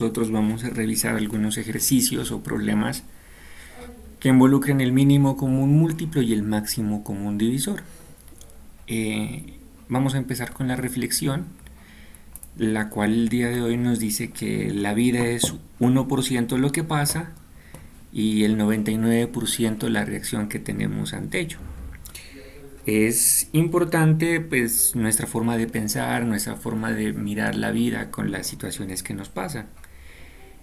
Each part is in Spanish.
Nosotros vamos a revisar algunos ejercicios o problemas que involucren el mínimo común múltiplo y el máximo común divisor. Vamos a empezar con la reflexión, la cual el día de hoy nos dice que la vida es 1% lo que pasa y el 99% la reacción que tenemos ante ello. Es importante pues nuestra forma de pensar, nuestra forma de mirar la vida con las situaciones que nos pasan.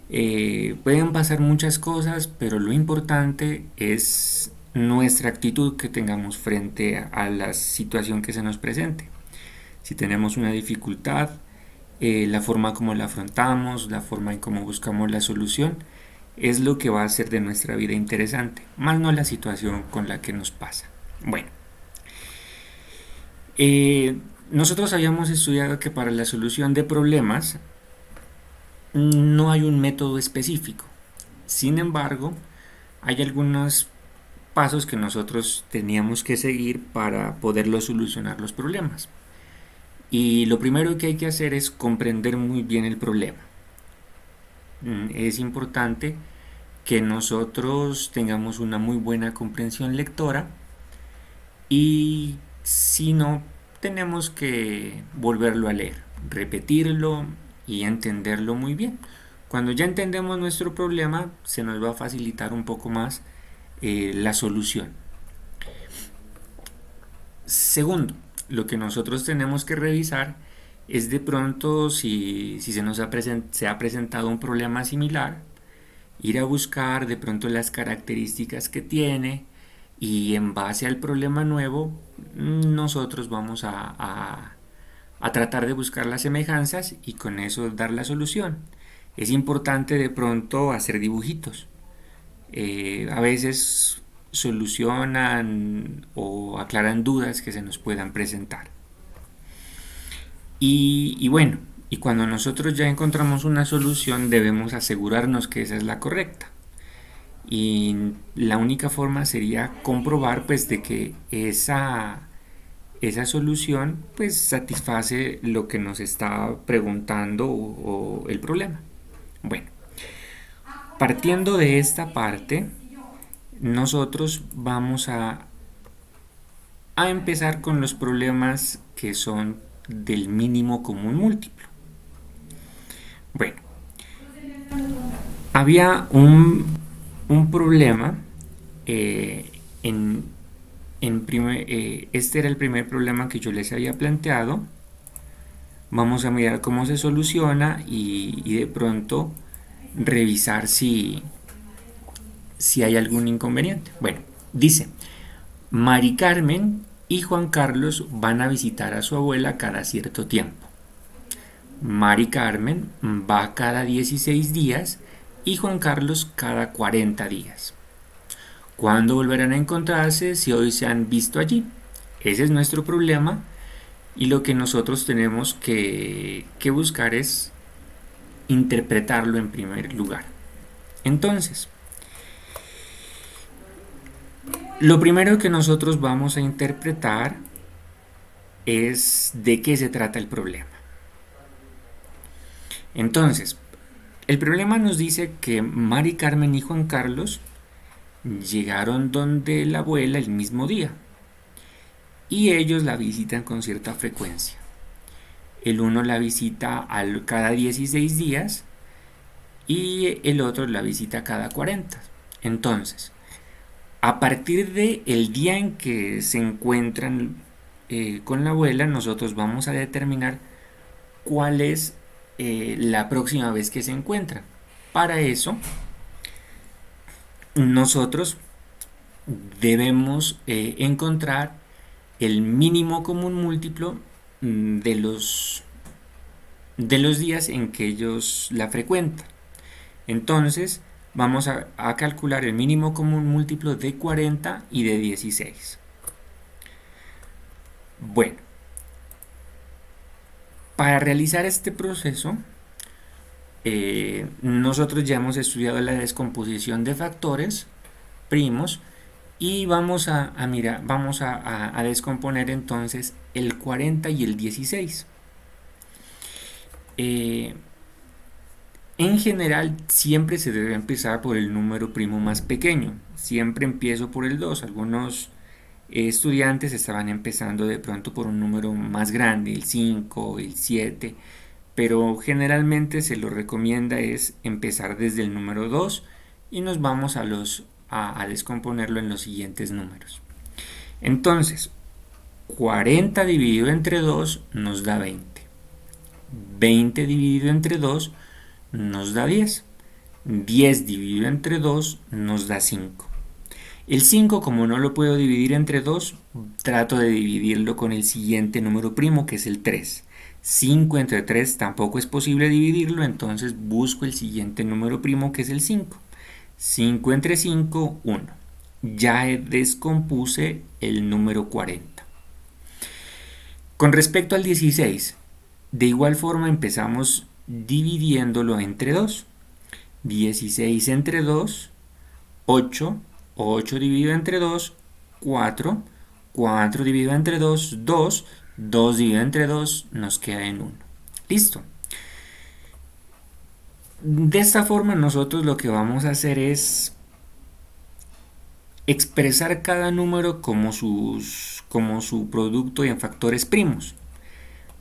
Pueden pasar muchas cosas, pero lo importante es nuestra actitud que tengamos frente a la situación que se nos presente. Si tenemos una dificultad, la forma como la afrontamos, la forma en cómo buscamos la solución, es lo que va a hacer de nuestra vida interesante, más no la situación con la que nos pasa. Bueno, nosotros habíamos estudiado que para la solución de problemas no hay un método específico. Sin embargo, hay algunos pasos que nosotros teníamos que seguir para poderlo solucionar los problemas. Y lo primero que hay que hacer es comprender muy bien el problema. Es importante que nosotros tengamos una muy buena comprensión lectora y si no, tenemos que volverlo a leer, repetirlo y entenderlo muy bien. Cuando ya entendemos nuestro problema, se nos va a facilitar un poco más la solución. Segundo, lo que nosotros tenemos que revisar es de pronto si se ha presentado un problema similar, ir a buscar de pronto las características que tiene y en base al problema nuevo nosotros vamos a tratar de buscar las semejanzas y con eso dar la solución. Es importante de pronto hacer dibujitos. A veces solucionan o aclaran dudas que se nos puedan presentar. Y bueno, y cuando nosotros ya encontramos una solución debemos asegurarnos que esa es la correcta. Y la única forma sería comprobar pues de que esa solución pues satisface lo que nos está preguntando o el problema. Bueno, partiendo de esta parte, nosotros vamos a empezar con los problemas que son del mínimo común múltiplo. Bueno, había un problema este era el primer problema que yo les había planteado. Vamos a mirar cómo se soluciona y de pronto revisar si hay algún inconveniente. Bueno, dice, Mari Carmen y Juan Carlos van a visitar a su abuela cada cierto tiempo. Mari Carmen va cada 16 días y Juan Carlos cada 40 días. ¿Cuándo volverán a encontrarse si hoy se han visto allí? Ese es nuestro problema y lo que nosotros tenemos que buscar es interpretarlo en primer lugar. Entonces, lo primero que nosotros vamos a interpretar es de qué se trata el problema. Entonces, el problema nos dice que Mari Carmen y Juan Carlos llegaron donde la abuela el mismo día y ellos la visitan con cierta frecuencia. El uno la visita cada 16 días y el otro la visita cada 40. Entonces, a partir del día en que se encuentran con la abuela, nosotros vamos a determinar cuál es la próxima vez que se encuentran. Para eso, nosotros debemos encontrar el mínimo común múltiplo de los días en que ellos la frecuentan. Entonces vamos a calcular el mínimo común múltiplo de 40 y de 16. Bueno, para realizar este proceso nosotros ya hemos estudiado la descomposición de factores primos y vamos a descomponer entonces el 40 y el 16. En general, siempre se debe empezar por el número primo más pequeño. Siempre empiezo por el 2. Algunos estudiantes estaban empezando de pronto por un número más grande, el 5, el 7, pero generalmente se lo recomienda es empezar desde el número 2 y nos vamos a descomponerlo en los siguientes números. Entonces, 40 dividido entre 2 nos da 20. 20 dividido entre 2 nos da 10. 10 dividido entre 2 nos da 5. El 5, como no lo puedo dividir entre 2, trato de dividirlo con el siguiente número primo, que es el 3. 5 entre 3 tampoco es posible dividirlo, entonces busco el siguiente número primo, que es el 5. 5 entre 5, 1. Ya descompuse el número 40. Con respecto al 16, de igual forma empezamos dividiéndolo entre 2. 16 entre 2, 8. 8 dividido entre 2, 4. 4 dividido entre 2, 2. 2 dividido entre 2 nos queda en 1. Listo. De esta forma nosotros lo que vamos a hacer es expresar cada número como su producto en factores primos.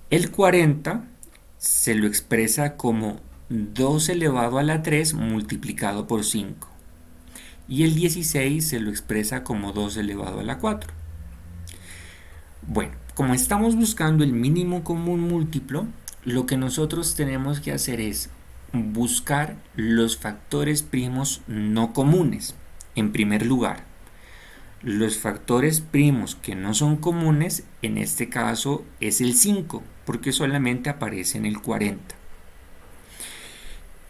El 40 se lo expresa como 2 elevado a la 3 multiplicado por 5. Y el 16 se lo expresa como 2 elevado a la 4. Bueno, como estamos buscando el mínimo común múltiplo, lo que nosotros tenemos que hacer es buscar los factores primos no comunes, en primer lugar. Los factores primos que no son comunes, en este caso es el 5, porque solamente aparece en el 40.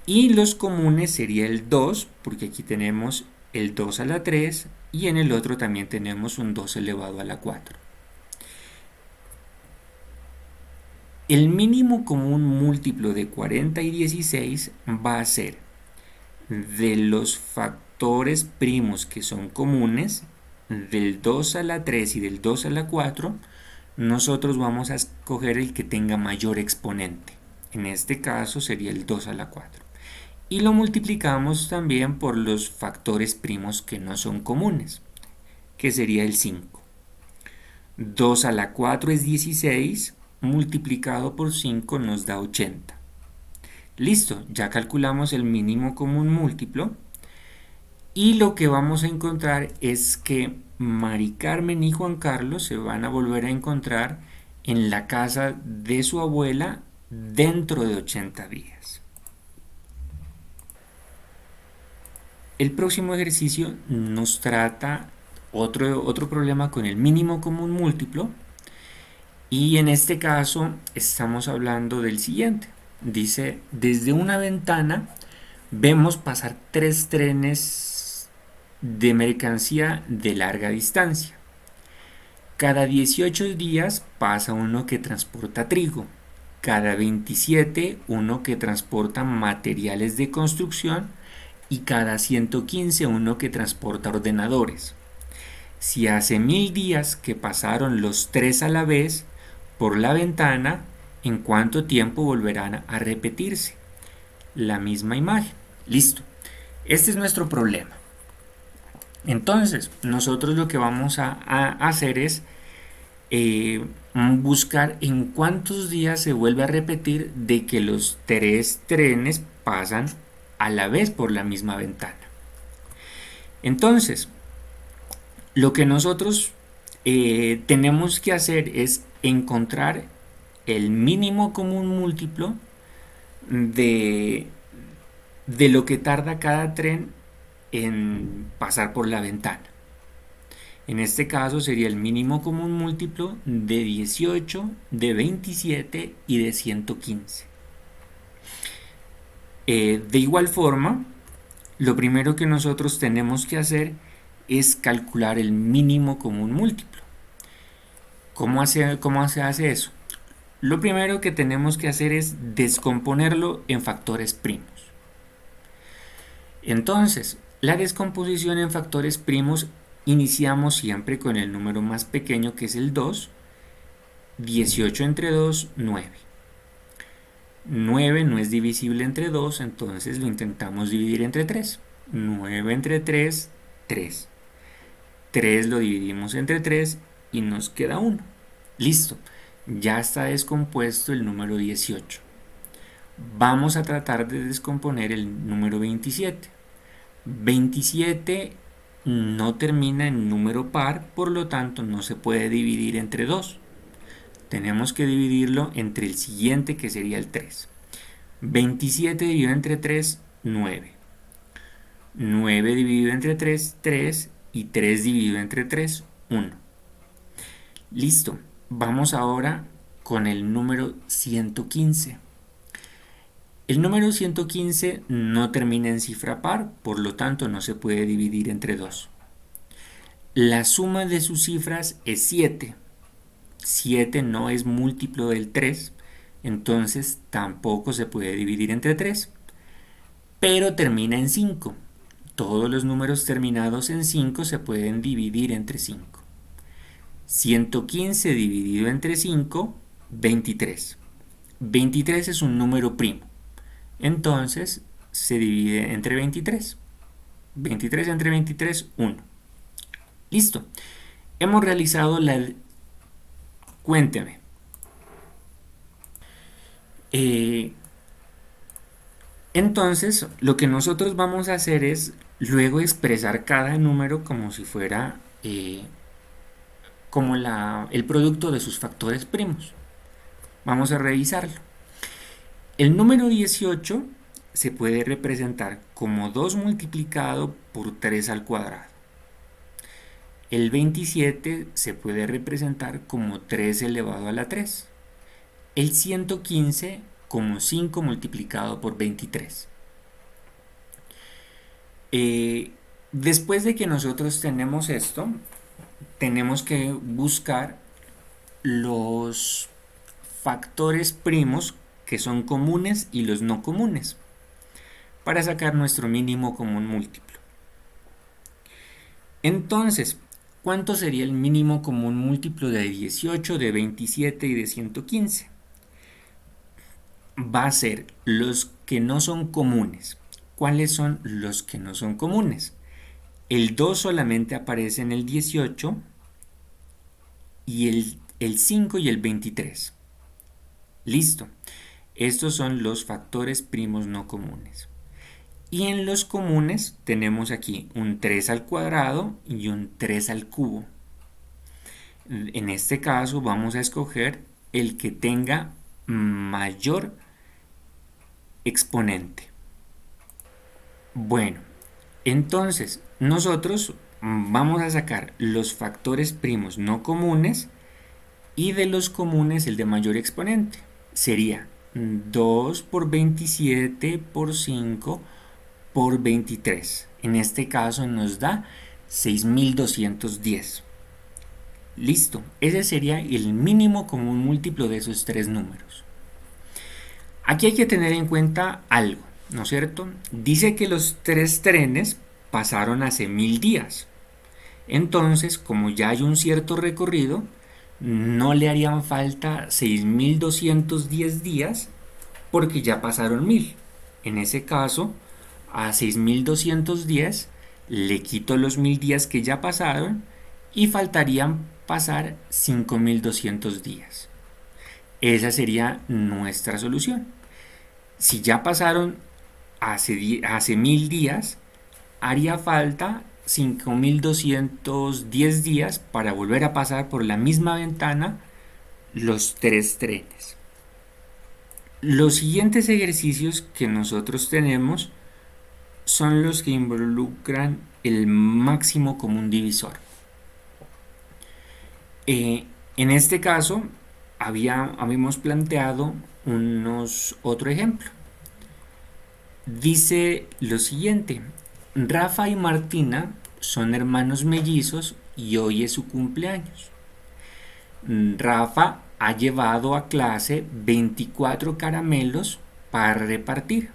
Y los comunes sería el 2, porque aquí tenemos el 2 a la 3 y en el otro también tenemos un 2 elevado a la 4. El mínimo común múltiplo de 40 y 16 va a ser de los factores primos que son comunes, del 2 a la 3 y del 2 a la 4, nosotros vamos a escoger el que tenga mayor exponente. En este caso sería el 2 a la 4. Y lo multiplicamos también por los factores primos que no son comunes, que sería el 5. 2 a la 4 es 16, multiplicado por 5 nos da 80. Listo, ya calculamos el mínimo común múltiplo y lo que vamos a encontrar es que Mari Carmen y Juan Carlos se van a volver a encontrar en la casa de su abuela dentro de 80 días. El próximo ejercicio nos trata otro problema con el mínimo común múltiplo y en este caso estamos hablando del siguiente. Dice, desde una ventana vemos pasar 3 trenes de mercancía de larga distancia. Cada 18 días pasa uno que transporta trigo. Cada 27 uno que transporta materiales de construcción y cada 115 uno que transporta ordenadores. Si hace 1000 días que pasaron los 3 a la vez por la ventana, ¿en cuánto tiempo volverán a repetirse? La misma imagen. Listo. Este es nuestro problema. Entonces, nosotros lo que vamos a hacer es buscar en cuántos días se vuelve a repetir de que los 3 trenes pasan a la vez por la misma ventana. Entonces, lo que nosotros tenemos que hacer es encontrar el mínimo común múltiplo de lo que tarda cada tren en pasar por la ventana. En este caso sería el mínimo común múltiplo de 18, de 27 y de 115. De igual forma, lo primero que nosotros tenemos que hacer es calcular el mínimo común múltiplo. ¿Cómo se hace eso? Lo primero que tenemos que hacer es descomponerlo en factores primos. Entonces, la descomposición en factores primos iniciamos siempre con el número más pequeño que es el 2. 18 entre 2, 9. 9 no es divisible entre 2, entonces lo intentamos dividir entre 3. 9 entre 3, 3. 3 lo dividimos entre 3 y nos queda 1. Listo, ya está descompuesto el número 18. Vamos a tratar de descomponer el número 27. 27 no termina en número par, por lo tanto no se puede dividir entre 2. Tenemos que dividirlo entre el siguiente, que sería el 3. 27 dividido entre 3, 9. 9 dividido entre 3, 3. Y 3 dividido entre 3, 1. Listo. Vamos ahora con el número 115. El número 115 no termina en cifra par, por lo tanto no se puede dividir entre 2. La suma de sus cifras es 7. 7 no es múltiplo del 3, entonces tampoco se puede dividir entre 3, pero termina en 5. Todos los números terminados en 5 se pueden dividir entre 5. 115 dividido entre 5, 23. 23 es un número primo, entonces se divide entre 23. 23 entre 23, 1. Listo. Hemos realizado la... Cuénteme. Entonces, lo que nosotros vamos a hacer es luego expresar cada número como si fuera como el producto de sus factores primos. Vamos a revisarlo. El número 18 se puede representar como 2 multiplicado por 3 al cuadrado. El 27 se puede representar como 3 elevado a la 3. El 115 como 5 multiplicado por 23. Después de que nosotros tenemos esto, tenemos que buscar los factores primos que son comunes y los no comunes para sacar nuestro mínimo común múltiplo. Entonces, ¿cuánto sería el mínimo común múltiplo de 18, de 27 y de 115? Va a ser los que no son comunes. ¿Cuáles son los que no son comunes? El 2 solamente aparece en el 18 y el 5 y el 23. Listo. Estos son los factores primos no comunes. Y en los comunes tenemos aquí un 3 al cuadrado y un 3 al cubo. En este caso vamos a escoger el que tenga mayor exponente. Bueno, entonces nosotros vamos a sacar los factores primos no comunes y de los comunes el de mayor exponente. Sería 2 por 27 por 5 por 23. En este caso nos da 6210. Listo, ese sería el mínimo común múltiplo de esos tres números. Aquí hay que tener en cuenta algo, ¿no es cierto? Dice que los 3 trenes pasaron hace 1000 días. Entonces, como ya hay un cierto recorrido, no le harían falta 6210 días porque ya pasaron 1000. En ese caso, a 6210 le quito los 1000 días que ya pasaron y faltarían pasar 5200 días. Esa sería nuestra solución. Si ya pasaron hace 1000 días, haría falta 5210 días para volver a pasar por la misma ventana los 3 trenes. Los siguientes ejercicios que nosotros tenemos son los que involucran el máximo común divisor. En este caso habíamos planteado otro ejemplo. Dice lo siguiente: Rafa y Martina son hermanos mellizos y hoy es su cumpleaños. Rafa ha llevado a clase 24 caramelos para repartir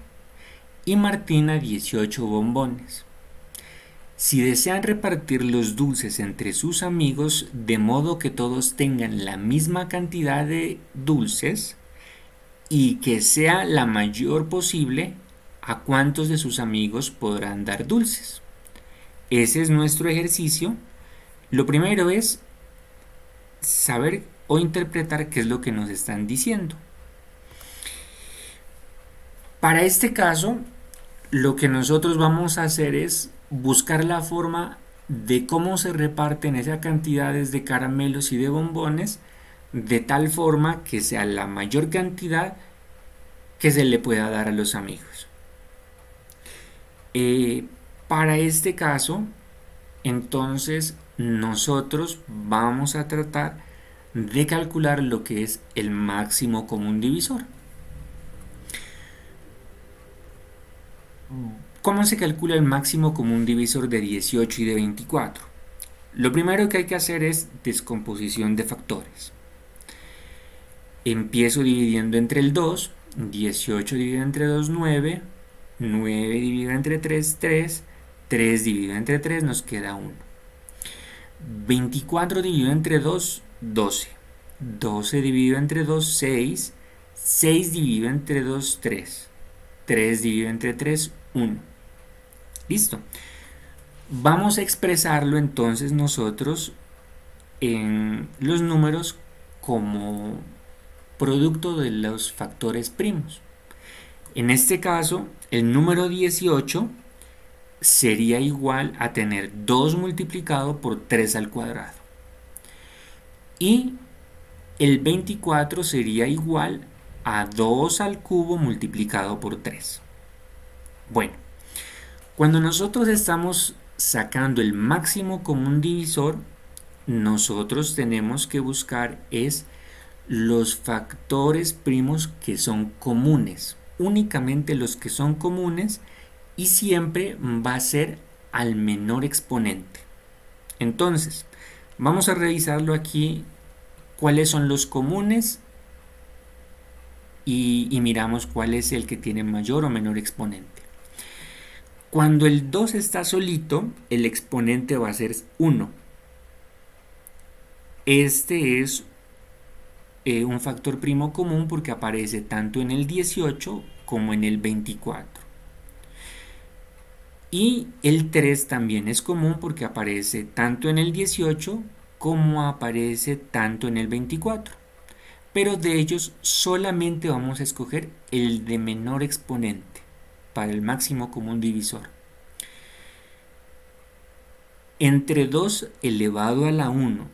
y Martina 18 bombones. Si desean repartir los dulces entre sus amigos de modo que todos tengan la misma cantidad de dulces, y que sea la mayor posible a cuántos de sus amigos podrán dar dulces. Ese es nuestro ejercicio. Lo primero es saber o interpretar qué es lo que nos están diciendo. Para este caso, lo que nosotros vamos a hacer es buscar la forma de cómo se reparten esas cantidades de caramelos y de bombones de tal forma que sea la mayor cantidad que se le pueda dar a los amigos. Eh, para este caso, entonces nosotros vamos a tratar de calcular lo que es el máximo común divisor. ¿Cómo se calcula el máximo común divisor de 18 y de 24? Lo primero que hay que hacer es descomposición de factores. Empiezo dividiendo entre el 2, 18 dividido entre 2, 9, 9 dividido entre 3, 3, 3 dividido entre 3 nos queda 1. 24 dividido entre 2, 12. 12 dividido entre 2, 6. 6 dividido entre 2, 3. 3 dividido entre 3, 1. Listo. Vamos a expresarlo entonces nosotros en los números como producto de los factores primos. En este caso, el número 18 sería igual a tener 2 multiplicado por 3 al cuadrado. Y el 24 sería igual a 2 al cubo multiplicado por 3. Bueno, cuando nosotros estamos sacando el máximo común divisor, nosotros tenemos que buscar es los factores primos que son comunes, únicamente los que son comunes, y siempre va a ser al menor exponente. Entonces, vamos a revisarlo aquí, cuáles son los comunes y miramos cuál es el que tiene mayor o menor exponente. Cuando el 2 está solito, el exponente va a ser 1. Este es un factor primo común porque aparece tanto en el 18 como en el 24. Y el 3 también es común porque aparece tanto en el 18 como aparece tanto en el 24. Pero de ellos solamente vamos a escoger el de menor exponente para el máximo común divisor. Entre 2 elevado a la 1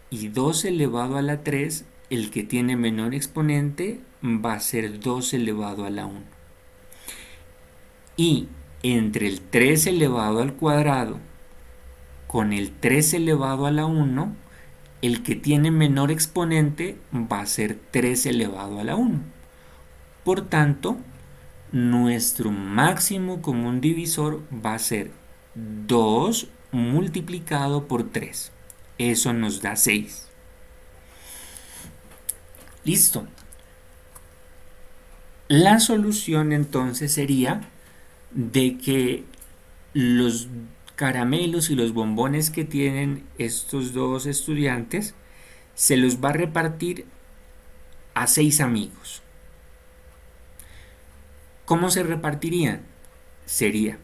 y 2 elevado a la 3, el que tiene menor exponente va a ser 2 elevado a la 1. Y entre el 3 elevado al cuadrado con el 3 elevado a la 1, el que tiene menor exponente va a ser 3 elevado a la 1. Por tanto, nuestro máximo común divisor va a ser 2 multiplicado por 3. Eso nos da 6. Listo. La solución entonces sería de que los caramelos y los bombones que tienen estos dos estudiantes se los va a repartir a 6 amigos. ¿Cómo se repartirían? Sería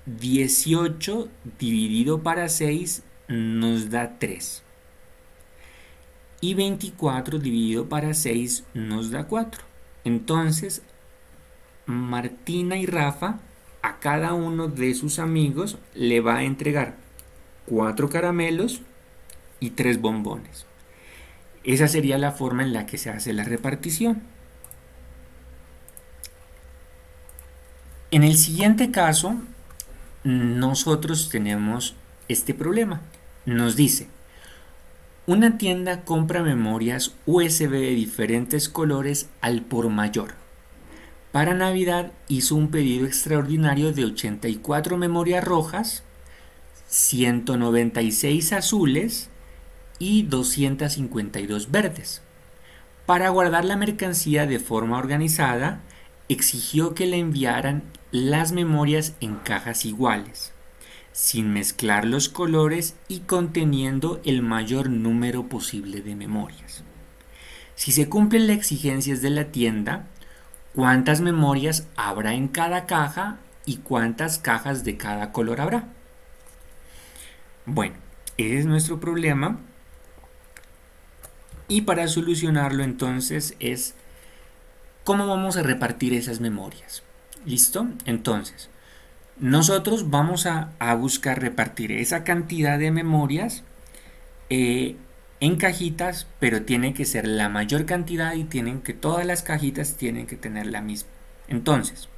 18 dividido para 6 nos da 3. Y 24 dividido para 6 nos da 4. Entonces, Martina y Rafa a cada uno de sus amigos le va a entregar 4 caramelos y 3 bombones. Esa sería la forma en la que se hace la repartición. En el siguiente caso, nosotros tenemos este problema. Nos dice, una tienda compra memorias USB de diferentes colores al por mayor. Para Navidad hizo un pedido extraordinario de 84 memorias rojas, 196 azules y 252 verdes. Para guardar la mercancía de forma organizada, exigió que le enviaran las memorias en cajas iguales, sin mezclar los colores y conteniendo el mayor número posible de memorias. Si se cumplen las exigencias de la tienda, ¿cuántas memorias habrá en cada caja y cuántas cajas de cada color habrá? Bueno, ese es nuestro problema. Y para solucionarlo entonces es cómo vamos a repartir esas memorias. ¿Listo? Entonces, nosotros vamos a buscar repartir esa cantidad de memorias en cajitas, pero tiene que ser la mayor cantidad y todas las cajitas tienen que tener la misma. Entonces,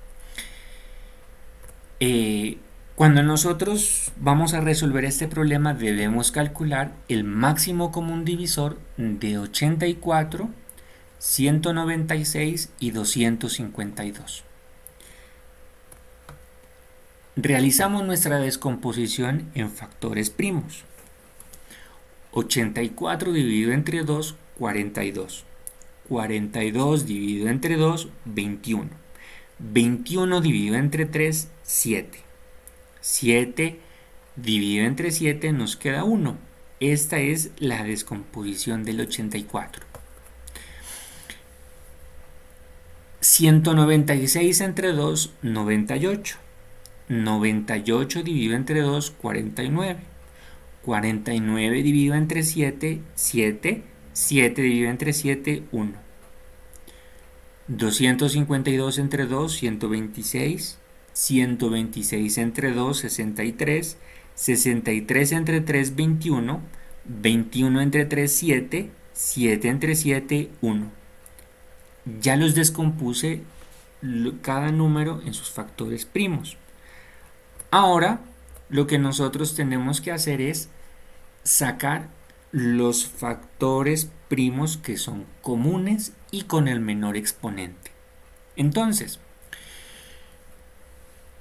cuando nosotros vamos a resolver este problema debemos calcular el máximo común divisor de 84, 196 y 252. Realizamos nuestra descomposición en factores primos. 84 dividido entre 2, 42. 42 dividido entre 2, 21. 21 dividido entre 3, 7. 7 dividido entre 7 nos queda 1. Esta es la descomposición del 84. 196 entre 2, 98. 98 dividido entre 2, 49. 49 dividido entre 7, 7. 7 dividido entre 7, 1. 252 entre 2, 126. 126 entre 2, 63. 63 entre 3, 21. 21 entre 3, 7. 7 entre 7, 1. Ya los descompuse cada número en sus factores primos. Ahora lo que nosotros tenemos que hacer es sacar los factores primos que son comunes y con el menor exponente. Entonces,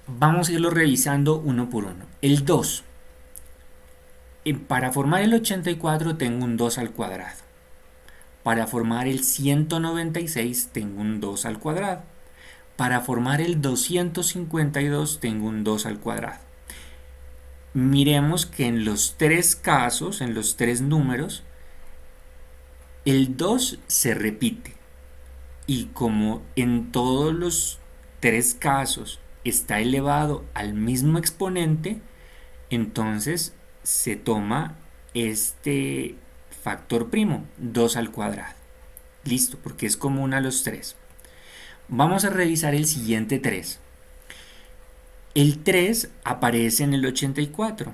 vamos a irlo revisando uno por uno. El 2. Para formar el 84 tengo un 2 al cuadrado. Para formar el 196 tengo un 2 al cuadrado. Para formar el 252 tengo un 2 al cuadrado. Miremos que en los tres casos, en los tres números, el 2 se repite. Y como en todos los tres casos está elevado al mismo exponente, entonces se toma este factor primo, 2 al cuadrado. Listo, porque es común a los tres. Vamos a revisar el siguiente 3. El 3 aparece en el 84,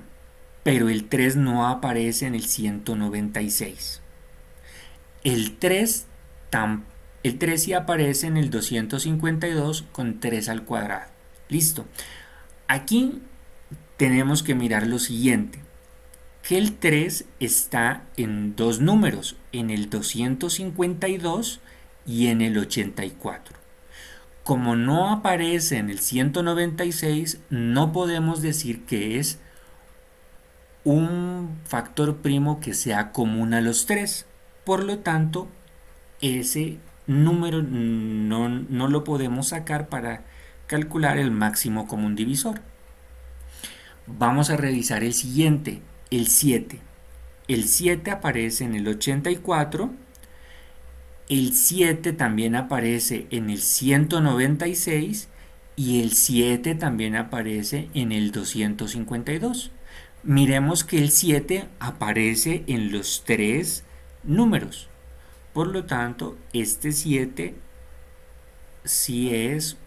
pero el 3 no aparece en el 196. El 3 sí aparece en el 252 con 3 al cuadrado. Listo. Aquí tenemos que mirar lo siguiente, que el 3 está en dos números, en el 252 y en el 84. Como no aparece en el 196, no podemos decir que es un factor primo que sea común a los tres. Por lo tanto, ese número no lo podemos sacar para calcular el máximo común divisor. Vamos a revisar el siguiente, el 7. El 7 aparece en el 84. El 7 también aparece en el 196 y el 7 también aparece en el 252. Miremos que el 7 aparece en los tres números. Por lo tanto, este 7 sí es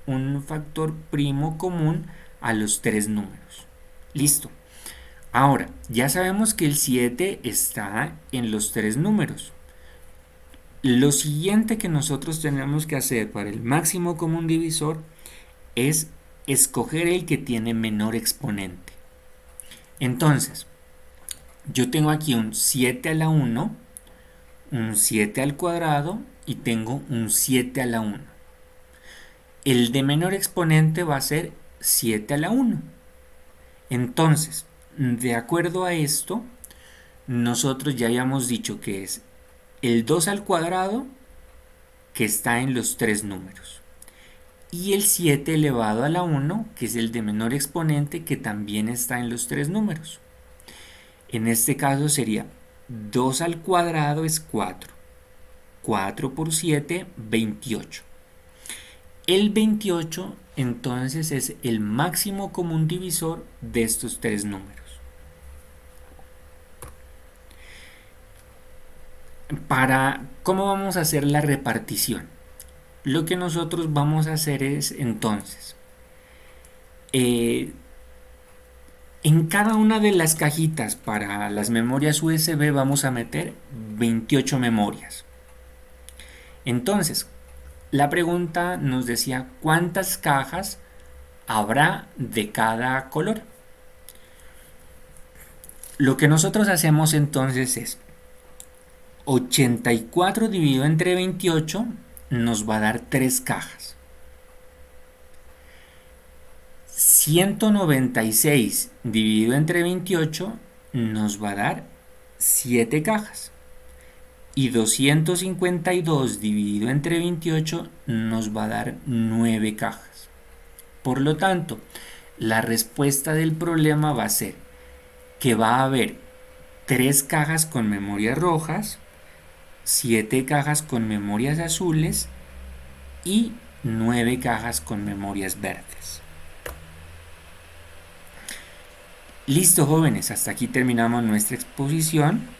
un factor primo común a los tres números. Listo. Ahora, ya sabemos que el 7 está en los tres números. Lo siguiente que nosotros tenemos que hacer para el máximo común divisor es escoger el que tiene menor exponente. Entonces, yo tengo aquí un 7 a la 1, un 7 al cuadrado y tengo un 7 a la 1. El de menor exponente va a ser 7 a la 1. Entonces, de acuerdo a esto, nosotros ya habíamos dicho que es el 2 al cuadrado, que está en los tres números, y el 7 elevado a la 1, que es el de menor exponente, que también está en los tres números. En este caso sería 2 al cuadrado es 4. 4 por 7, 28. El 28 entonces es el máximo común divisor de estos tres números. ¿Cómo vamos a hacer la repartición? Lo que nosotros vamos a hacer es entonces, en cada una de las cajitas para las memorias USB vamos a meter 28 memorias. Entonces, la pregunta nos decía cuántas cajas habrá de cada color. Lo que nosotros hacemos entonces es 84 dividido entre 28 nos va a dar 3 cajas. 196 dividido entre 28 nos va a dar 7 cajas. Y 252 dividido entre 28 nos va a dar 9 cajas. Por lo tanto, la respuesta del problema va a ser que va a haber 3 cajas con memorias rojas, 7 cajas con memorias azules y 9 cajas con memorias verdes. Listo, jóvenes, hasta aquí terminamos nuestra exposición.